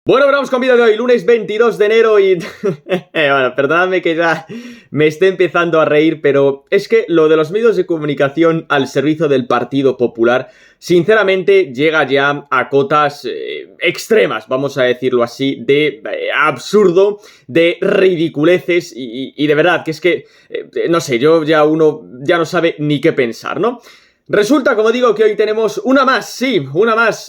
Bueno, vamos con vídeo de hoy, lunes 22 de enero y... bueno, perdonadme que ya me esté empezando a reír, pero es que lo de los medios de comunicación al servicio del Partido Popular, sinceramente, llega ya a cotas extremas, vamos a decirlo así, de absurdo, de ridiculeces y de verdad, que es que, no sé, uno ya no sabe ni qué pensar, ¿no? Resulta, como digo, que hoy tenemos una más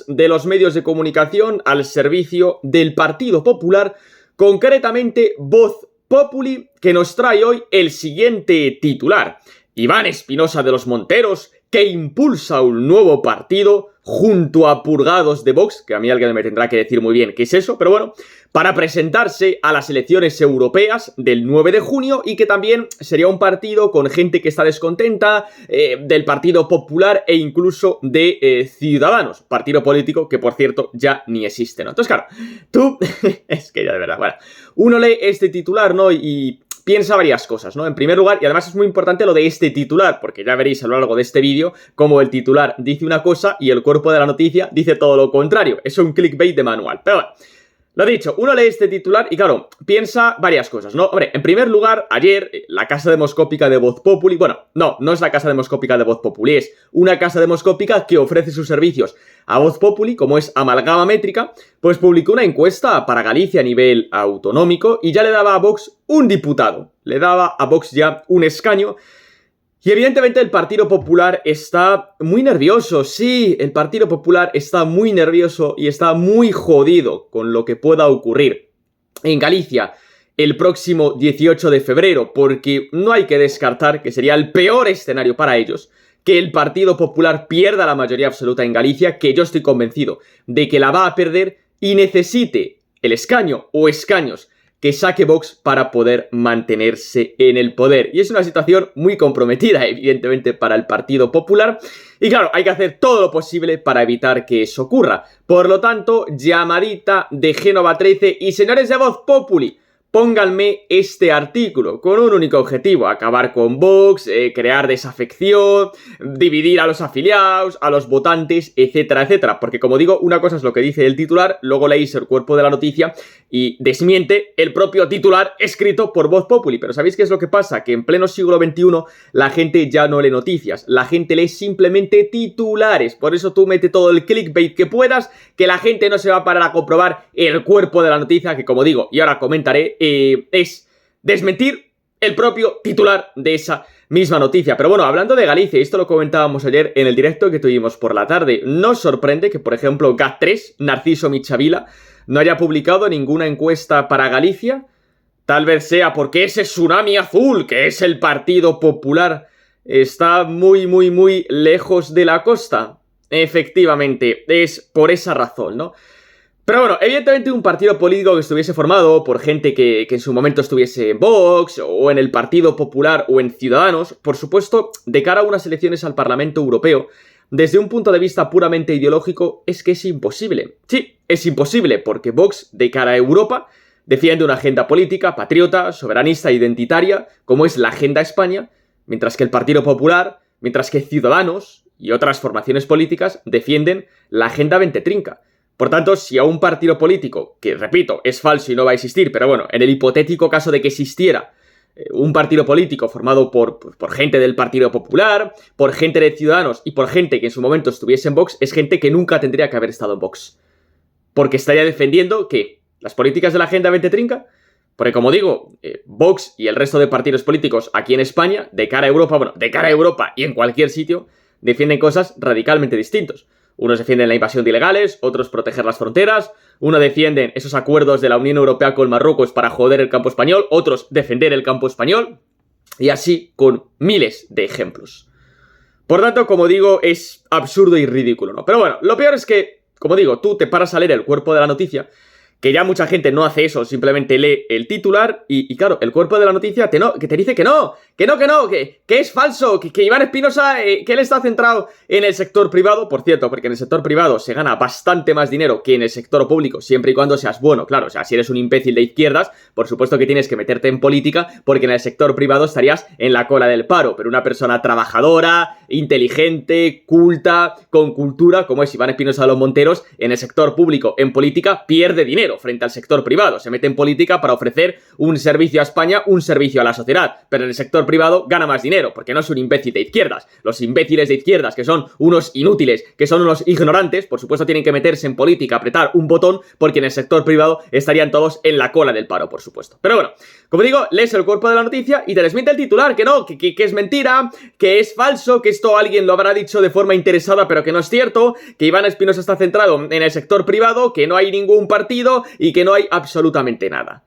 de los medios de comunicación al servicio del Partido Popular, concretamente Voz Populi, que nos trae hoy el siguiente titular. Iván Espinosa de los Monteros, que impulsa un nuevo partido junto a purgados de Vox, que a mí alguien me tendrá que decir muy bien qué es eso, pero bueno, para presentarse a las elecciones europeas del 9 de junio y que también sería un partido con gente que está descontenta del Partido Popular e incluso de Ciudadanos, partido político que por cierto ya ni existe, ¿no? Entonces claro, tú, es que ya de verdad, bueno, uno lee este titular, ¿no? Y piensa varias cosas, ¿no? En primer lugar, y además es muy importante lo de este titular, porque ya veréis a lo largo de este vídeo cómo el titular dice una cosa y el cuerpo de la noticia dice todo lo contrario. Es un clickbait de manual. Pero bueno, lo dicho, uno lee este titular y claro, piensa varias cosas, ¿no? Hombre, en primer lugar, ayer la casa demoscópica de Voz Populi, bueno, no es la casa demoscópica de Voz Populi, es una casa demoscópica que ofrece sus servicios a Voz Populi, como es Amalgama Métrica, pues publicó una encuesta para Galicia a nivel autonómico y ya le daba a Vox un diputado, le daba a Vox ya un escaño. Y evidentemente el Partido Popular está muy nervioso, sí, el Partido Popular está muy nervioso y está muy jodido con lo que pueda ocurrir en Galicia el próximo 18 de febrero, porque no hay que descartar que sería el peor escenario para ellos, que el Partido Popular pierda la mayoría absoluta en Galicia, que yo estoy convencido de que la va a perder y necesite el escaño o escaños que saque Vox para poder mantenerse en el poder. Y es una situación muy comprometida, evidentemente, para el Partido Popular. Y claro, hay que hacer todo lo posible para evitar que eso ocurra. Por lo tanto, llamadita de Génova 13 y señores de Voz Populi, pónganme este artículo con un único objetivo: acabar con Vox, crear desafección, dividir a los afiliados, a los votantes, etcétera, etcétera. Porque como digo, una cosa es lo que dice el titular, luego leéis el cuerpo de la noticia y desmiente el propio titular escrito por Voz Populi. Pero ¿sabéis qué es lo que pasa? Que en pleno siglo XXI la gente ya no lee noticias, la gente lee simplemente titulares. Por eso tú mete todo el clickbait que puedas, que la gente no se va a parar a comprobar el cuerpo de la noticia, que como digo, y ahora comentaré, es desmentir el propio titular de esa misma noticia. Pero bueno, hablando de Galicia, y esto lo comentábamos ayer en el directo que tuvimos por la tarde, nos sorprende que, por ejemplo, GAT3, Narciso Michavila, no haya publicado ninguna encuesta para Galicia. Tal vez sea porque ese tsunami azul, que es el Partido Popular, está muy lejos de la costa. Efectivamente, es por esa razón, ¿no? Pero bueno, evidentemente un partido político que estuviese formado por gente que en su momento estuviese en Vox o en el Partido Popular o en Ciudadanos, por supuesto, de cara a unas elecciones al Parlamento Europeo, desde un punto de vista puramente ideológico, es que es imposible. Sí, es imposible, porque Vox, de cara a Europa, defiende una agenda política, patriota, soberanista, identitaria, como es la Agenda España, mientras que el Partido Popular, mientras que Ciudadanos y otras formaciones políticas defienden la Agenda Ventetrinca. Por tanto, si a un partido político, que repito, es falso y no va a existir, pero bueno, en el hipotético caso de que existiera un partido político formado por gente del Partido Popular, por gente de Ciudadanos y por gente que en su momento estuviese en Vox, es gente que nunca tendría que haber estado en Vox. Porque estaría defendiendo, ¿qué? ¿Las políticas de la Agenda Ventetrinca? Porque como digo, Vox y el resto de partidos políticos aquí en España, de cara a Europa, bueno, de cara a Europa y en cualquier sitio, defienden cosas radicalmente distintas. Unos defienden la invasión de ilegales, otros proteger las fronteras, uno defienden esos acuerdos de la Unión Europea con Marruecos para joder el campo español, otros defender el campo español, y así con miles de ejemplos. Por tanto, como digo, es absurdo y ridículo, ¿no? Pero bueno, lo peor es que, como digo, tú te paras a leer el cuerpo de la noticia, que ya mucha gente no hace eso, simplemente lee el titular y claro, el cuerpo de la noticia que te dice que es falso, que Iván Espinosa, que él está centrado en el sector privado, por cierto, porque en el sector privado se gana bastante más dinero que en el sector público, siempre y cuando seas bueno, claro, o sea, si eres un imbécil de izquierdas, por supuesto que tienes que meterte en política, porque en el sector privado estarías en la cola del paro, pero una persona trabajadora, inteligente, culta, con cultura, como es Iván Espinosa de los Monteros, en el sector público, en política, pierde dinero. dinero frente al sector privado. Se mete en política para ofrecer un servicio a España, un servicio a la sociedad. Pero en el sector privado gana más dinero, porque no es un imbécil de izquierdas. Los imbéciles de izquierdas, que son unos inútiles, que son unos ignorantes, por supuesto tienen que meterse en política, apretar un botón, porque en el sector privado estarían todos en la cola del paro, por supuesto. Pero bueno, como digo, lees el cuerpo de la noticia y te desmiente el titular, que no, que es mentira, que es falso, que esto alguien lo habrá dicho de forma interesada, pero que no es cierto, que Iván Espinosa está centrado en el sector privado, que no hay ningún partido y que no hay absolutamente nada.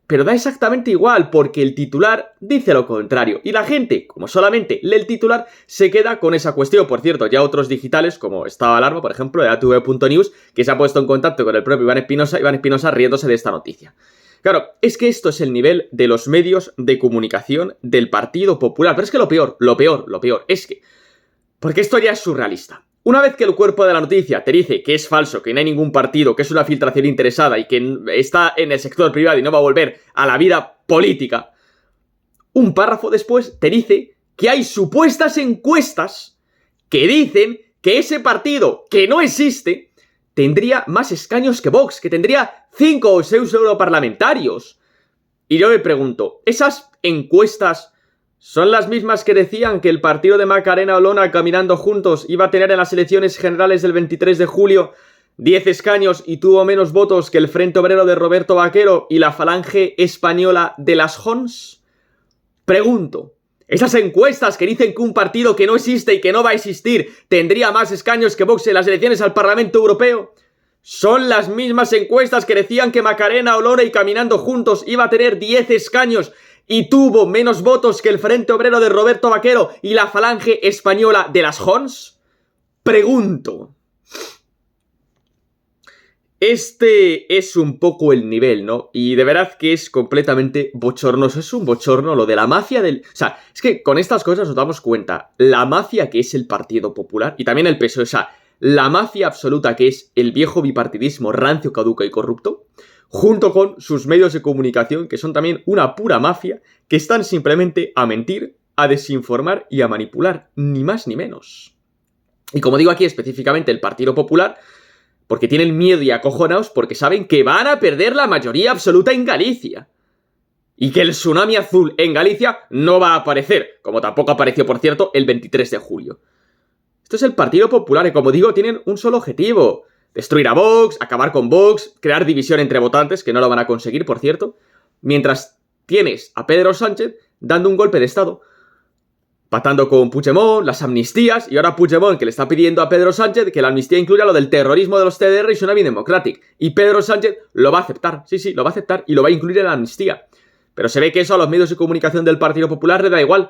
Pero da exactamente igual, porque el titular dice lo contrario. Y la gente, como solamente lee el titular, se queda con esa cuestión. Por cierto, ya otros digitales, como Estado de Alarma, por ejemplo, de ATV.news, que se ha puesto en contacto con el propio Iván Espinosa riéndose de esta noticia. Claro, es que esto es el nivel de los medios de comunicación del Partido Popular. Pero es que lo peor, es que... Porque esto ya es surrealista. Una vez que el cuerpo de la noticia te dice que es falso, que no hay ningún partido, que es una filtración interesada y que está en el sector privado y no va a volver a la vida política, un párrafo después te dice que hay supuestas encuestas que dicen que ese partido, que no existe, tendría más escaños que Vox, que tendría 5 o 6 europarlamentarios. Y yo me pregunto, ¿esas encuestas son las mismas que decían que el partido de Macarena Olona Caminando Juntos iba a tener en las elecciones generales del 23 de julio 10 escaños y tuvo menos votos que el Frente Obrero de Roberto Vaquero y la Falange Española de las Jons? Pregunto, ¿esas encuestas que dicen que un partido que no existe y que no va a existir tendría más escaños que Vox en las elecciones al Parlamento Europeo? ¿Son las mismas encuestas que decían que Macarena Olona y Caminando Juntos iba a tener 10 escaños y tuvo menos votos que el Frente Obrero de Roberto Vaquero y la Falange Española de las Jons? Pregunto. Este es un poco el nivel, ¿no? Y de verdad que es completamente bochornoso. Es un bochorno lo de la mafia del... O sea, es que con estas cosas nos damos cuenta. La mafia que es el Partido Popular y también el PSOE, o sea, la mafia absoluta que es el viejo bipartidismo rancio, caduco y corrupto, junto con sus medios de comunicación, que son también una pura mafia, que están simplemente a mentir, a desinformar y a manipular, ni más ni menos. Y como digo aquí específicamente el Partido Popular, porque tienen miedo y acojonados porque saben que van a perder la mayoría absoluta en Galicia. Y que el tsunami azul en Galicia no va a aparecer, como tampoco apareció, por cierto, el 23 de julio. Esto es el Partido Popular y, como digo, tienen un solo objetivo: destruir a Vox, acabar con Vox, crear división entre votantes, que no lo van a conseguir, por cierto, mientras tienes a Pedro Sánchez dando un golpe de estado, pactando con Puigdemont, las amnistías, y ahora Puigdemont que le está pidiendo a Pedro Sánchez que la amnistía incluya lo del terrorismo de los CDR y Tsunami Democratic. Y Pedro Sánchez lo va a aceptar, sí, lo va a aceptar y lo va a incluir en la amnistía. Pero se ve que eso a los medios de comunicación del Partido Popular le da igual.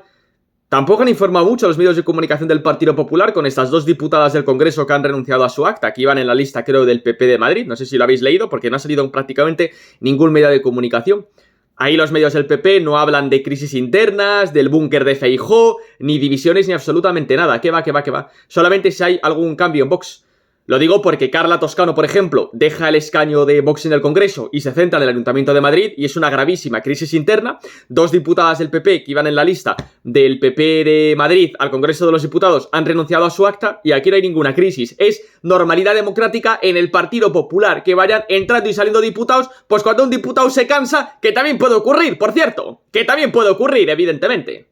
Tampoco han informado mucho a los medios de comunicación del Partido Popular con estas 2 diputadas del Congreso que han renunciado a su acta, que iban en la lista, creo, del PP de Madrid. No sé si lo habéis leído, porque no ha salido prácticamente ningún medio de comunicación. Ahí los medios del PP no hablan de crisis internas, del búnker de Feijóo, ni divisiones, ni absolutamente nada. ¿Qué va? Solamente si hay algún cambio en Vox. Lo digo porque Carla Toscano, por ejemplo, deja el escaño de Vox en el Congreso y se centra en el Ayuntamiento de Madrid y es una gravísima crisis interna. 2 diputadas del PP que iban en la lista del PP de Madrid al Congreso de los Diputados han renunciado a su acta y aquí no hay ninguna crisis. Es normalidad democrática en el Partido Popular, que vayan entrando y saliendo diputados, pues cuando un diputado se cansa, que también puede ocurrir, por cierto, que también puede ocurrir, evidentemente.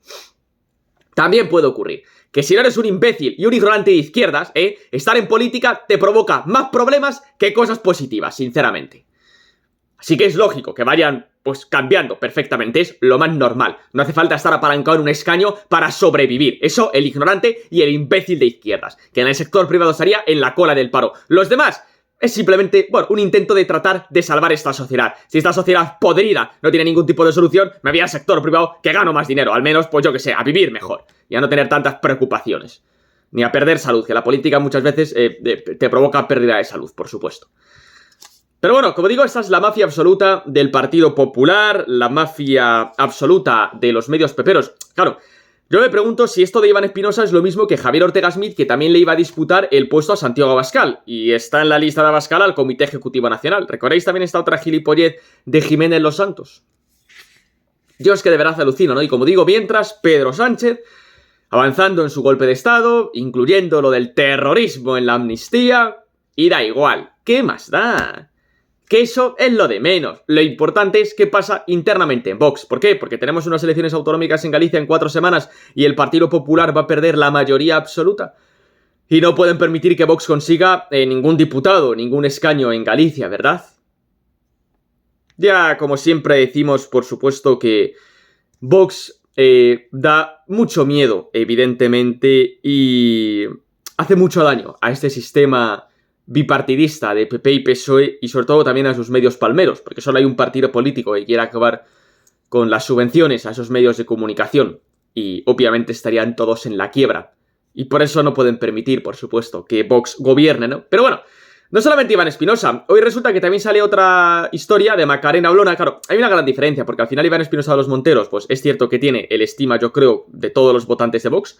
También puede ocurrir. Que si no eres un imbécil y un ignorante de izquierdas, estar en política te provoca más problemas que cosas positivas, sinceramente. Así que es lógico que vayan, pues, cambiando perfectamente, es lo más normal. No hace falta estar apalancado en un escaño para sobrevivir. Eso, el ignorante y el imbécil de izquierdas, que en el sector privado estaría en la cola del paro. Los demás... es simplemente, bueno, un intento de tratar de salvar esta sociedad. Si esta sociedad podrida no tiene ningún tipo de solución, me voy al sector privado que gano más dinero. Al menos, pues yo que sé, a vivir mejor. Y a no tener tantas preocupaciones. Ni a perder salud, que la política muchas veces te provoca pérdida de salud, por supuesto. Pero bueno, como digo, esta es la mafia absoluta del Partido Popular, la mafia absoluta de los medios peperos. Claro, yo me pregunto si esto de Iván Espinosa es lo mismo que Javier Ortega Smith, que también le iba a disputar el puesto a Santiago Abascal, y está en la lista de Abascal al Comité Ejecutivo Nacional. ¿Recordáis también esta otra gilipollez de Jiménez Los Santos? Yo es que de verdad alucino, ¿no? Y como digo, mientras Pedro Sánchez, avanzando en su golpe de estado, incluyendo lo del terrorismo en la amnistía, y da igual, ¿qué más da? que eso es lo de menos. Lo importante es qué pasa internamente en Vox. ¿Por qué? Porque tenemos unas elecciones autonómicas en Galicia en 4 semanas y el Partido Popular va a perder la mayoría absoluta. Y no pueden permitir que Vox consiga ningún diputado, ningún escaño en Galicia, ¿verdad? Ya, como siempre decimos, por supuesto que Vox da mucho miedo, evidentemente, y hace mucho daño a este sistema bipartidista de PP y PSOE y sobre todo también a sus medios palmeros, porque solo hay un partido político que quiere acabar con las subvenciones a esos medios de comunicación y obviamente estarían todos en la quiebra. Y por eso no pueden permitir, por supuesto, que Vox gobierne, ¿no? Pero bueno, no solamente Iván Espinosa, hoy resulta que también sale otra historia de Macarena Olona. Claro, hay una gran diferencia, porque al final Iván Espinosa de los Monteros, pues es cierto que tiene el estima, yo creo, de todos los votantes de Vox.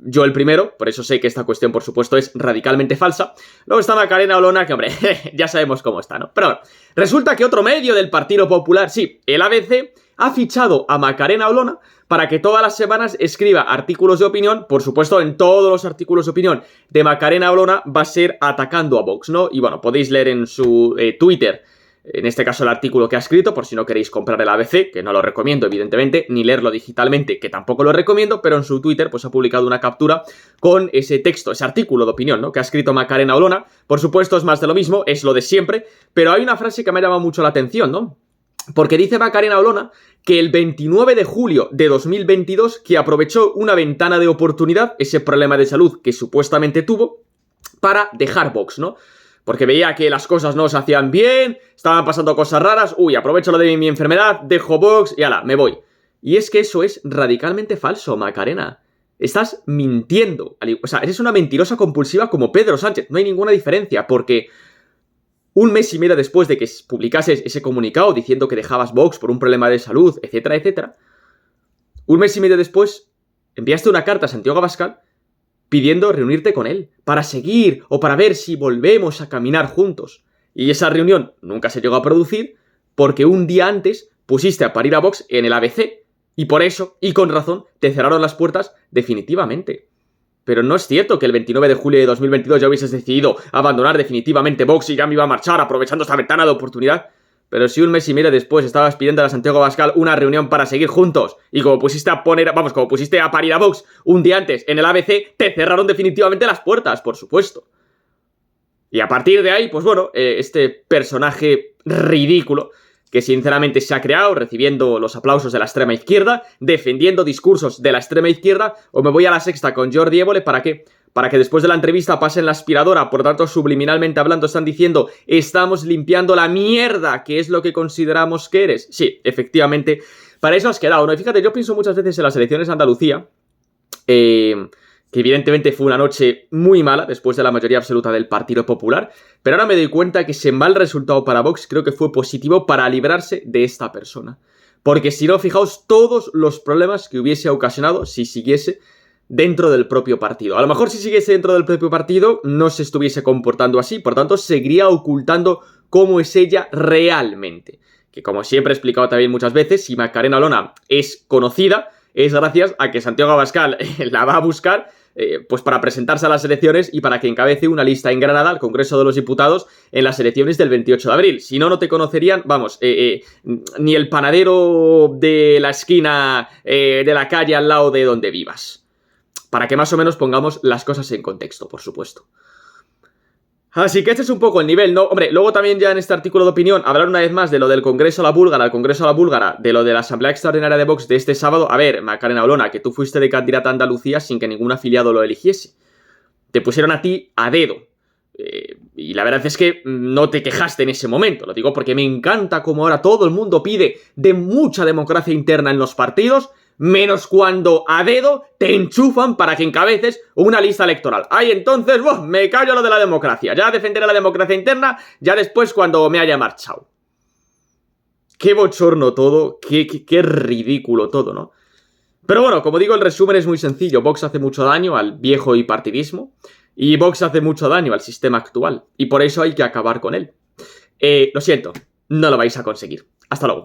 Yo el primero, por eso sé que esta cuestión, por supuesto, es radicalmente falsa. Luego está Macarena Olona, que hombre, ya sabemos cómo está, ¿no? Pero bueno, resulta que otro medio del Partido Popular, sí, el ABC, ha fichado a Macarena Olona para que todas las semanas escriba artículos de opinión. Por supuesto, en todos los artículos de opinión de Macarena Olona va a ser atacando a Vox, ¿no? Y bueno, podéis leer en su Twitter, en este caso el artículo que ha escrito, por si no queréis comprar el ABC, que no lo recomiendo evidentemente, ni leerlo digitalmente, que tampoco lo recomiendo, pero en su Twitter pues ha publicado una captura con ese texto, ese artículo de opinión, ¿no?, que ha escrito Macarena Olona. Por supuesto es más de lo mismo, es lo de siempre, pero hay una frase que me ha llamado mucho la atención, ¿no? Porque dice Macarena Olona que el 29 de julio de 2022, que aprovechó una ventana de oportunidad, ese problema de salud que supuestamente tuvo, para dejar Vox, ¿no? Porque veía que las cosas no se hacían bien, estaban pasando cosas raras, uy, aprovecho lo de mi enfermedad, dejo Vox y ala, me voy. Y es que eso es radicalmente falso, Macarena. Estás mintiendo. O sea, eres una mentirosa compulsiva como Pedro Sánchez. No hay ninguna diferencia, porque un mes y medio después de que publicases ese comunicado diciendo que dejabas Vox por un problema de salud, etcétera, etcétera, un mes y medio después enviaste una carta a Santiago Abascal pidiendo reunirte con él para seguir o para ver si volvemos a caminar juntos. Y esa reunión nunca se llegó a producir porque un día antes pusiste a parir a Vox en el ABC y por eso, y con razón, te cerraron las puertas definitivamente. Pero no es cierto que el 29 de julio de 2022 ya hubieses decidido abandonar definitivamente Vox y ya me iba a marchar aprovechando esta ventana de oportunidad. Pero si un mes y medio después estabas pidiendo a Santiago Abascal una reunión para seguir juntos y como pusiste a como pusiste a parir a Vox un día antes en el ABC, te cerraron definitivamente las puertas, por supuesto. Y a partir de ahí, pues bueno, este personaje ridículo que sinceramente se ha creado recibiendo los aplausos de la extrema izquierda, defendiendo discursos de la extrema izquierda, o me voy a La Sexta con Jordi Évole, ¿para qué? Para que después de la entrevista pasen la aspiradora, por tanto, subliminalmente hablando, están diciendo estamos limpiando la mierda, que es lo que consideramos que eres. Sí, efectivamente, para eso has quedado, ¿no? Y fíjate, yo pienso muchas veces en las elecciones de Andalucía, que evidentemente fue una noche muy mala después de la mayoría absoluta del Partido Popular, pero ahora me doy cuenta que ese mal resultado para Vox creo que fue positivo para librarse de esta persona. Porque si no, fijaos todos los problemas que hubiese ocasionado si siguiese dentro del propio partido. A lo mejor si siguiese dentro del propio partido no se estuviese comportando así, por tanto seguiría ocultando cómo es ella realmente. Que como siempre he explicado también muchas veces, si Macarena Olona es conocida, es gracias a que Santiago Abascal la va a buscar pues para presentarse a las elecciones y para que encabece una lista en Granada al Congreso de los Diputados en las elecciones del 28 de abril. Si no, no te conocerían, vamos, ni el panadero de la esquina de la calle al lado de donde vivas. Para que más o menos pongamos las cosas en contexto, por supuesto. Así que este es un poco el nivel, ¿no? Hombre, luego también ya en este artículo de opinión hablar una vez más de lo del Congreso a la Búlgara, el Congreso a la Búlgara, de lo de la Asamblea Extraordinaria de Vox de este sábado. A ver, Macarena Olona, que tú fuiste de candidata a Andalucía sin que ningún afiliado lo eligiese. Te pusieron a ti a dedo. Y la verdad es que no te quejaste en ese momento. Lo digo porque me encanta como ahora todo el mundo pide de mucha democracia interna en los partidos, menos cuando a dedo te enchufan para que encabeces una lista electoral. Ahí entonces, me callo lo de la democracia. Ya defenderé la democracia interna, ya después cuando me haya marchado. Qué bochorno todo, qué ridículo todo, ¿no? Pero bueno, como digo, el resumen es muy sencillo. Vox hace mucho daño al viejo bipartidismo y Vox hace mucho daño al sistema actual. Y por eso hay que acabar con él. Lo siento, no lo vais a conseguir. Hasta luego.